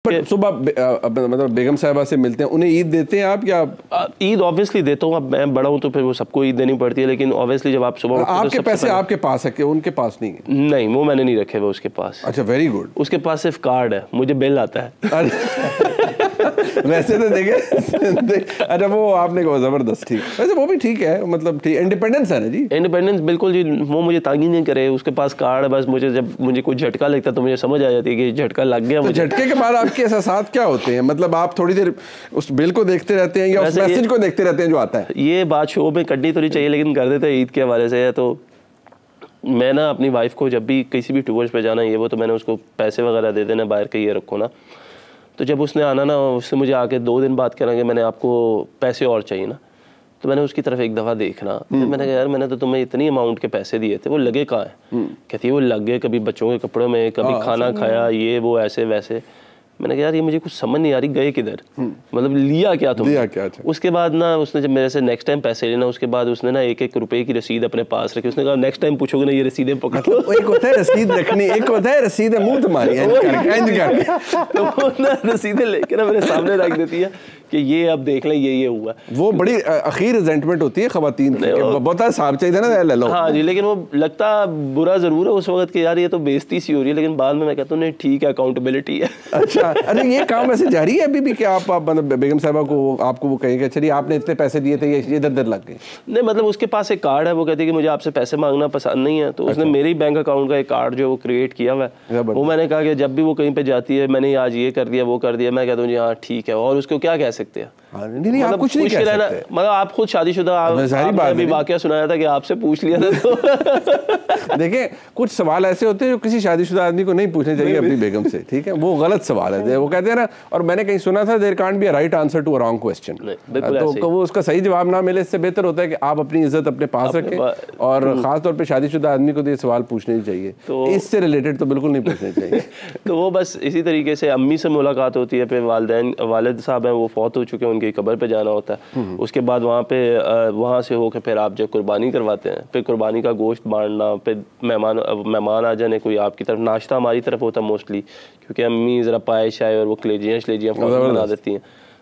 सुबह मतलब बेगम साहिबा से मिलते हैं, उन्हें ईद देते हैं आप या? ईद ऑब्वियसली देता हूँ। अब मैं बड़ा हूँ तो फिर वो सबको ईद देनी पड़ती है, लेकिन ऑब्वियसली जब आप सुबह आपके पैसे आपके पास है कि उनके पास नहीं है? नहीं, वो मैंने नहीं रखे हुए उसके पास। अच्छा, वेरी गुड। उसके पास सिर्फ कार्ड है, मुझे बिल आता है। वैसे तो देखे अच्छा वो आपने कहा जबरदस्त, ठीक। वैसे वो भी ठीक है, मतलब ठीक, इंडिपेंडेंस है ना जी। इंडिपेंडेंस बिल्कुल जी, वो मुझे तंग ही नहीं करे, उसके पास कार्ड है बस। मुझे जब मुझे कोई झटका लगता है तो मुझे समझ आ जाती है कि झटका लग गया। तो झटके के बाद आपके एहसास क्या होते हैं? मतलब आप थोड़ी देर उस बिल को देखते रहते हैं या उस मैसेज को देखते रहते हैं जो आता है? ये बात शो में करनी तो नहीं चाहिए, लेकिन कर देते हैं ईद के हवाले से। तो मैं ना अपनी वाइफ को जब भी किसी भी टूर्स पे जाना है ये वो, तो मैंने उसको पैसे वगैरह दे देना बाहर के, ये रखो ना। तो जब उसने आना ना, उससे मुझे आके 2 दिन बाद कहना कि मैंने आपको पैसे और चाहिए ना, तो मैंने उसकी तरफ एक दफ़ा देखना। फिर मैंने कहा यार मैंने तो तुम्हें इतनी अमाउंट के पैसे दिए थे, वो लगे कहाँ हैं? कहती है वो लग गए कभी बच्चों के कपड़ों में, कभी खाना खाया, ये वो ऐसे वैसे। मैंने कहा यार ये मुझे कुछ समझ नहीं आ रही, गए किधर, मतलब लिया क्या तुम? लिया क्या? उसके बाद ना उसने जब मेरे से नेक्स्ट टाइम पैसे लेना, उसके बाद उसने ना 1-1 रुपए की रसीद अपने पास रखी। उसने कहा नेक्स्ट टाइम पूछोगे ना ये रसीदें पकड़ लो। एक होता है रसीद रखनी, एक होता है रसीद मुंह तुम्हारी तो वो ना रसीदें लेके ना मेरे सामने रख देती है कि ये अब देख लें ये हुआ। वो बड़ी अखीर रिजेंटमेंट होती है खवातीन की, बहुत साहब चाहिए ना ले लो। हाँ जी, लेकिन वो लगता बुरा जरूर है उस वक्त कि यार ये तो बेइज्जती सी हो रही है, लेकिन बाद में मैं कहता हूँ नहीं ठीक है, अकाउंटेबिलिटी है। अच्छा, अरे ये काम वैसे जारी है अभी भी कि आप मतलब बेगम साहिबा को आपको वो कहेंगे चलिए आपने इतने पैसे दिए थे, ये इधर लग गए? नहीं, मतलब उसके पास एक कार्ड है, वो कहती है कि मुझे आपसे पैसे मांगना पसंद नहीं है, तो उसने मेरे बैंक अकाउंट का एक कार्ड जो वो क्रिएट किया हुआ है। वो मैंने कहा कि जब भी वो कहीं पे जाती है मैंने आज ये कर दिया वो कर दिया, मैं कहता हूँ जी हाँ ठीक है, और उसको क्या कह सकते हैं? नहीं, आप कुछ नहीं कह सकते। मतलब आप खुद शादीशुदा, आपने अभी वाकया सुनाया था कि आपसे पूछ लिया था। तो देखिए कुछ सवाल ऐसे होते हैं जो किसी शादीशुदा आदमी को नहीं पूछने चाहिए अपनी बेगम से, ठीक है? वो गलत सवाल है, वो कहते हैं ना। और मैंने कहीं सुना था there can't be a right answer to a wrong question. तो वो उसका सही जवाब ना मिले, इससे बेहतर होता है कि आप अपनी इज्जत अपने पास रखें, और खास तौर पे शादीशुदा आदमी को ये सवाल पूछने ही चाहिए, इससे रिलेटेड तो बिल्कुल नहीं पूछने चाहिए। तो वो बस इसी तरीके से अम्मी से मुलाकात होती है, फिर वालिद साहब हैं वो फौत हो चुके हैं, उनकी कब्र पे जाना होता है। उसके बाद वहाँ से होकर फिर आप जो कुर्बानी करवाते हैं, फिर कुर्बानी का गोश्त बांटना, फिर मेहमान आ जाने कोई आपकी तरफ, नाश्ता हमारी तरफ होता है मोस्टली, क्योंकि अम्मी ज़रा पाए शाय और वो कलेजियाँ बना देती हैं,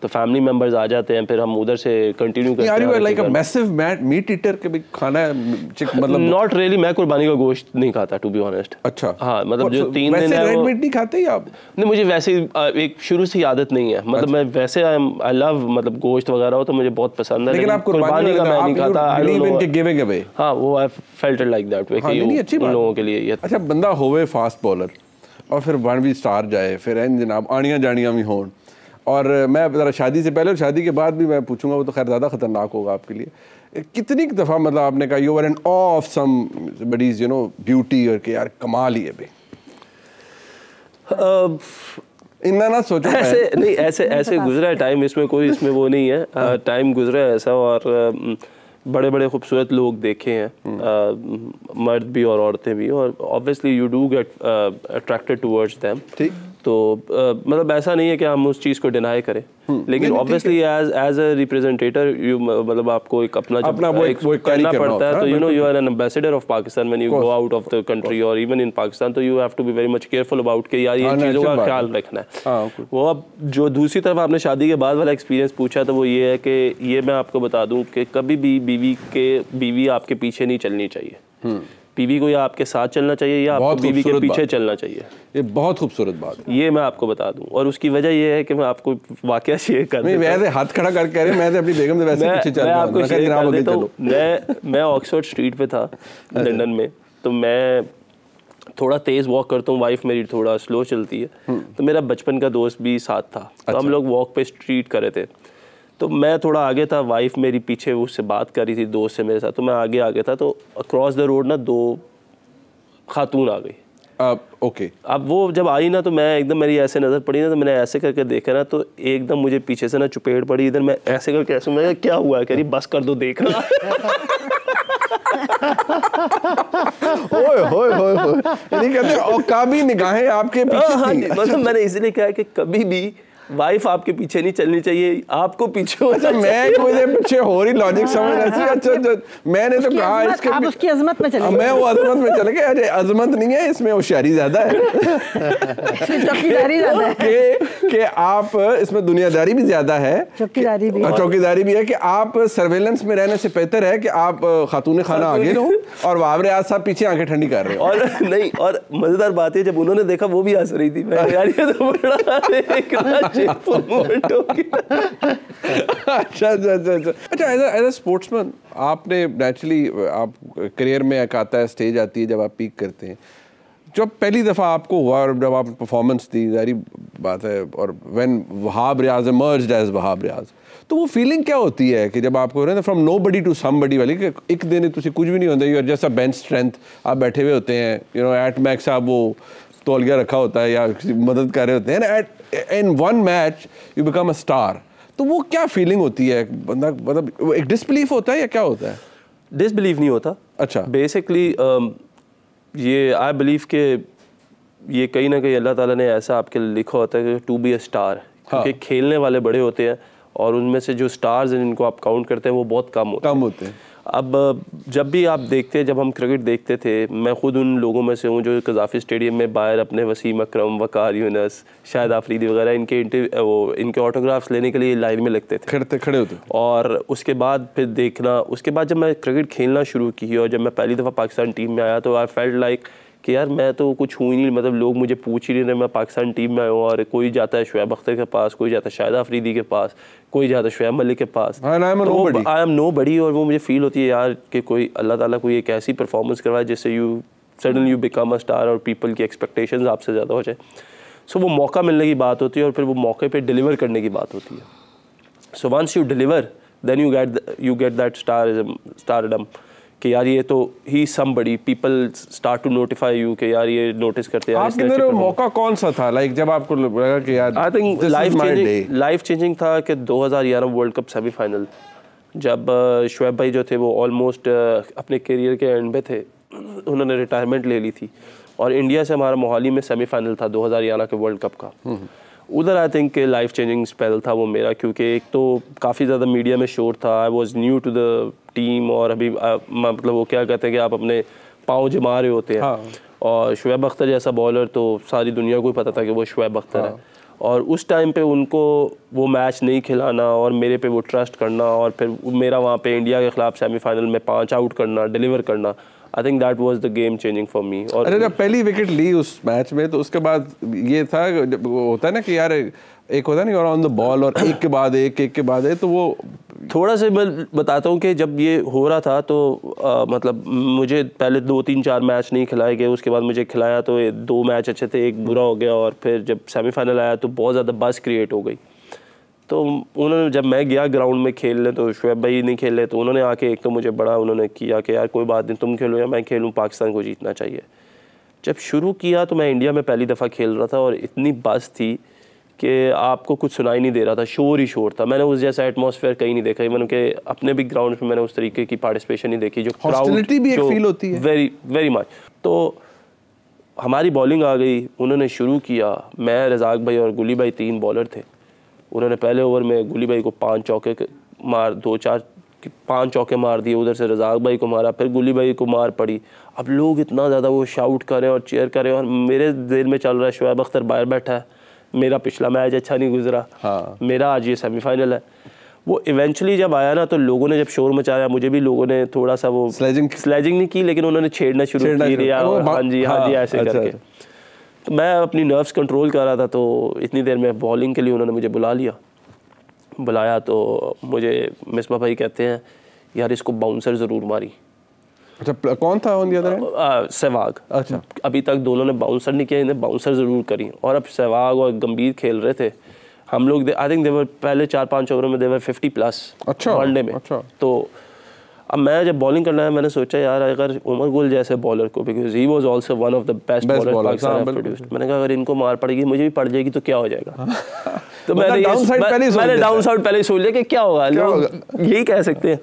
तो फैमिली मेंबर्स आ जाते हैं, फिर हम उधर से कंटिन्यू करते हैं। Like a massive meat eater के भी खाना है मतलब? नॉट रियली, मैं कुर्बानी का गोश्त नहीं खाता टू बी ऑनेस्ट। अच्छा, हाँ, मतलब जो 3 दिन है रेड मीट नहीं खाते आप? नहीं, मुझे वैसे एक शुरू से आदत नहीं है, मतलब मैं वैसे आई लव मतलब गोश्त वगैरह हो तो मुझे बहुत पसंद है, लेकिन आप कुर्बानी का मैं नहीं खाता। हाँ, वो I felt like that way कि उन लोगों के लिए। अच्छा, बंदा होवे फास्ट बॉलर और फिर 1 स्टार जाए, फिर जनाब आनियाँ जानियाँ भी हों, और मैं ज़रा शादी से पहले और शादी के बाद भी मैं पूछूंगा, वो तो खैर ज़्यादा ख़तरनाक होगा आपके लिए। कितनी दफ़ा मतलब आपने कहा you were in awe of somebody's beauty, और कि यार कमाल ही है भाई, इतना ना सोचो? ऐसे नहीं, ऐसे गुजरा है टाइम, इसमें वो नहीं है, टाइम गुजरा है ऐसा, और बड़े बड़े खूबसूरत लोग देखे हैं, मर्द भी और औरतें भी, और obviously you do get attracted towards them. ठीक, तो मतलब ऐसा नहीं है कि हम उस चीज़ को डिनाई करें, लेकिन obviously as a representative you मतलब आपको एक अपना वो करना पड़ता है, तो you are an ambassador of Pakistan when you go out of the country और इवन इन पाकिस्तान, तो you have to be very much careful about कि यार ये चीज़ों का ख्याल रखना है। वो अब जो दूसरी तरफ आपने शादी के बाद वाला एक्सपीरियंस पूछा, तो वो ये है कि ये मैं आपको बता दूं कि कभी भी बीवी आपके पीछे नहीं चलनी चाहिए, बीवी को या आपके साथ चलना चाहिए या आपको बीवी के पीछे चलना चाहिए। ये बहुत खूबसूरत बात है, ये मैं आपको बता दूं, और उसकी वजह ये है कि मैं आपको वाकया शेयर कर दूं। वैसे हाथ खड़ा करके कह रहे मैं अपनी बेगम से वैसे पीछे चल रहा हूं। मैं ऑक्सफोर्ड स्ट्रीट पे था लंदन में, तो मैं थोड़ा तेज़ वॉक करता हूँ, वाइफ मेरी थोड़ा स्लो चलती है, तो मेरा बचपन का दोस्त भी साथ था, तो हम लोग वॉक पे स्ट्रीट कर रहे थे, तो मैं थोड़ा आगे था, वाइफ मेरी पीछे उससे बात कर रही थी दोस्त से मेरे साथ, तो मैं आगे था, तो अक्रॉस द रोड ना 2 खातून आ गई। ओके, अब वो जब आई ना, तो मैं एकदम मेरी ऐसे नज़र पड़ी ना, तो मैंने ऐसे करके देखा ना, तो एकदम मुझे पीछे से ना चुपेड़ पड़ी, इधर मैं ऐसे करके ऐसे, मैं क्या हुआ है, कह रही बस कर दो देखना। ओए होए होए होए, नहीं कहते और काबी निगाहें आपके पीछे थी। मतलब मैंने इसलिए कहा कि कभी भी वाइफ आपके पीछे नहीं चलनी चाहिए, आपको पीछे हो। अच्छा, मैं मुझे पीछे हो रही लॉजिक समझ रहा। अच्छा, मैंने तो कहा इसके आप उसकी अजमत में चले, मैं वो अजमत में चले गए। अरे अजमत नहीं है, इसमें होशियारी ज्यादा है, चौकीदारी ज्यादा है कि आप इसमें दुनियादारी भी ज्यादा है, चौकीदारी भी है कि आप सर्वेलेंस में रहने से बेहतर है कि आप खातून खाना आगे रहो और बाबर आज़म साहब पीछे आंखें ठंडी कर रहे हो। और नहीं, और मजेदार बात है जब उन्होंने देखा वो भी हंस रही थी। मैं यार ये तो बड़ा शेमफुल मोमेंट हो गया। अच्छा, एज अ स्पोर्ट्समैन आपने नेचुरली, आप करियर में एक आता है, स्टेज आती है जब आप पीक करते हैं, जब पहली दफ़ा आपको हुआ और जब आप परफॉर्मेंस दी, जारी बात है, और when Wahab Riaz emerged as Wahab Riaz, तो वो फीलिंग क्या होती है कि जब आपको फ्रॉम नोबडी टू समबडी वाली, कि एक दिन तुझे कुछ भी नहीं होता, और जैसा बेंच स्ट्रेंथ आप बैठे हुए होते हैं, यू नो एट मैक्स आप वो तौलिया रखा होता है या किसी मदद कर रहे होते हैं, at in one match you become a star, तो वो क्या फीलिंग होती है? बंदा मतलब एक डिसबिलीफ होता है या क्या होता है? डिसबिलीव नहीं होता। अच्छा, बेसिकली ये आई बिलीव के ये कहीं ना कहीं अल्लाह ताला ने ऐसा आपके लिए लिखा होता है कि टू बी अ स्टार, क्योंकि खेलने वाले बड़े होते हैं और उनमें से जो स्टार्स हैं जिनको आप काउंट करते हैं वो बहुत कम होते हैं। अब जब भी आप देखते हैं, जब हम क्रिकेट देखते थे, मैं खुद उन लोगों में से हूँ जो कज़ाफ़ी स्टेडियम में बाहर अपने वसीम अकरम, वकार यूनस, शाहिद आफरीदी वगैरह इनके ऑटोग्राफ्स लेने के लिए लाइन में लगते थे, खड़े होते। और उसके बाद फिर देखना, उसके बाद जब मैं क्रिकेट खेलना शुरू की और जब मैं पहली दफ़ा पाकिस्तान टीम में आया तो आई फेल्ट लाइक कि यार मैं तो कुछ हूँ ही नहीं, मतलब लोग मुझे पूछ ही नहीं रहे मैं पाकिस्तान टीम में आया हूँ, और कोई जाता है शुएब अख्तर के पास, कोई जाता है शाहिद आफरीदी के पास, कोई जाता है शुएब मलिक के पास, आई एम नो बडी। और वो मुझे फील होती है यार कि कोई अल्लाह ताला कोई एक ऐसी परफॉर्मेंस करवाए जिससे you suddenly you become a star और पीपल की एक्सपेक्टेशंस आपसे ज़्यादा हो जाए। सो वो मौका मिलने की बात होती है और फिर वो मौके पे डिलीवर करने की बात होती है। So once you deliver then you get that stardom कि यार ये तो ही somebody, people start to notify you कि यार ये नोटिस करते हैं। आपके अंदर मौका कौन सा था, लाइक जब आपको लगा कि यार आई थिंक लाइफ चेंजिंग था कि 2011 वर्ल्ड कप सेमीफाइनल, जब शुएब भाई जो थे वो ऑलमोस्ट अपने करियर के एंड पे थे, उन्होंने रिटायरमेंट ले ली थी और इंडिया से हमारा मोहाली में सेमीफाइनल था 2011 के वर्ल्ड कप का। उधर I think life changing spell था वो मेरा, क्योंकि एक तो काफ़ी ज़्यादा मीडिया में शोर था, I was new to the team, और अभी मतलब वो क्या कहते हैं कि आप अपने पाँव जमा रहे होते हैं। हाँ। और शुएब अख्तर जैसा बॉलर तो सारी दुनिया को ही पता था कि वो शुएब अख्तर है, और उस टाइम पे उनको वो मैच नहीं खिलाना और मेरे पे वो ट्रस्ट करना और फिर मेरा वहाँ पे इंडिया के ख़िलाफ़ सेमीफाइनल में 5 आउट करना, डिलीवर करना, I think that was the game changing for me. और अरे जब पहली विकेट ली उस मैच में तो उसके बाद ये था, होता है ना कि यार एक होता नहीं और ऑन द बॉल और एक के बाद एक, तो वो थोड़ा सा मैं बताता हूँ कि जब ये हो रहा था तो मतलब मुझे पहले 2-3-4 मैच नहीं खिलाए गए, उसके बाद मुझे खिलाया तो 2 मैच अच्छे थे, एक बुरा हो गया, और फिर जब सेमीफाइनल आया तो बहुत ज़्यादा बस क्रिएट हो गई। तो उन्होंने, जब मैं गया ग्राउंड में खेलने तो शुएब भाई नहीं खेले, तो उन्होंने आके एक तो मुझे बड़ा उन्होंने किया कि यार कोई बात नहीं, तुम खेलो या मैं खेलूँ, पाकिस्तान को जीतना चाहिए। जब शुरू किया तो मैं इंडिया में पहली दफ़ा खेल रहा था और इतनी बस थी कि आपको कुछ सुनाई नहीं दे रहा था, शोर ही शोर था। मैंने उस जैसा एटमॉस्फेयर कहीं नहीं देखा, इवन के अपने भी ग्राउंड में मैंने उस तरीके की पार्टिसिपेशन नहीं देखी, जो हॉस्टिलिटी भी एक फील होती है वेरी वेरी मच। तो हमारी बॉलिंग आ गई, उन्होंने शुरू किया, मैं, रज़ाक भाई और गुली भाई 3 बॉलर थे। उन्होंने पहले ओवर में गुली भाई को 5 चौके मार 5 चौके मार दिए, उधर से रज़ाक भाई को मारा, फिर गुली भाई को मार पड़ी। अब लोग इतना ज़्यादा वो शाउट करें और चेयर करें, और मेरे दिल में चल रहा है शुएब अख्तर बाहर बैठा है, मेरा पिछला मैच अच्छा नहीं गुजरा, हाँ। मेरा आज ये सेमीफाइनल है। वो इवेंचुअली जब आया ना तो लोगों ने जब शोर मचाया, मुझे भी लोगों ने थोड़ा सा वो स्लेजिंग नहीं की, लेकिन उन्होंने छेड़ना शुरू कर दिया, हाँ जी ऐसे करके। तो मैं अपनी नर्व्स कंट्रोल कर रहा था, तो इतनी देर में बॉलिंग के लिए उन्होंने मुझे बुलाया तो मुझे मिसबा भाई कहते हैं यार इसको बाउंसर ज़रूर मारी। अच्छा, कौन था on the other and? Sehwag. अच्छा, अभी तक दोनों ने बाउंसर नहीं किया, इन्हें बाउंसर ज़रूर करी, और अब सहवाग और गंभीर खेल रहे थे। हम लोग आई थिंक देवर पहले 4-5 ओवरों में देवर 50+ वनडे में। अच्छा। तो अब मैं जब बॉलिंग करना है, मैंने सोचा यार अगर उमर गुल जैसे बॉलर को, because he was also one of the best bowlers Pakistan have produced, मैंने कहा अगर इनको मार पड़ेगी, मुझे भी पड़ जाएगी तो क्या हो जाएगा। तो मैंने डाउन साइड पहले सोच लिया कि क्या होगा, लोग यही कह सकते हैं।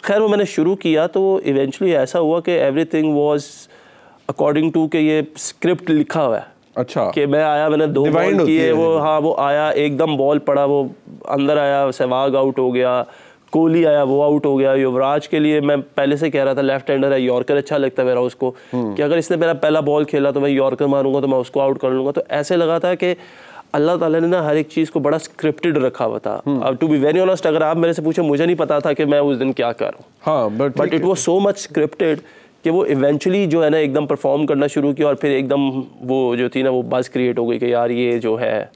खैर वो मैंने शुरू किया तो इवेंचुअली ऐसा हुआ कि एवरीथिंग वाज अकॉर्डिंग टू कि ये स्क्रिप्ट लिखा हुआ है अच्छा कि मैं आया, मैंने 2 बॉल किए, वो हाँ वो आया एकदम बॉल पड़ा, वो अंदर आया, सहवाग आउट हो गया, कोहली आया वो आउट हो गया। युवराज के लिए मैं पहले से कह रहा था, लेफ्ट हैंडर है, यॉर्कर अच्छा लगता है मेरा उसको, कि अगर इसने मेरा पहला बॉल खेला तो मैं यॉर्कर मारूंगा तो मैं उसको आउट कर लूँगा। तो ऐसे लगा था कि अल्लाह ताला ने ना हर एक चीज़ को बड़ा स्क्रिप्टेड रखा हुआ था। अब टू बी वेरी ऑनेस्ट, अगर आप मेरे से पूछे, मुझे नहीं पता था कि मैं उस दिन क्या करूँ, but it was so much scripted कि वो इवेंचुअली जो है ना एकदम परफॉर्म करना शुरू किया, और फिर एकदम वो जो थी ना वो बज़ क्रिएट हो गई कि यार ये जो है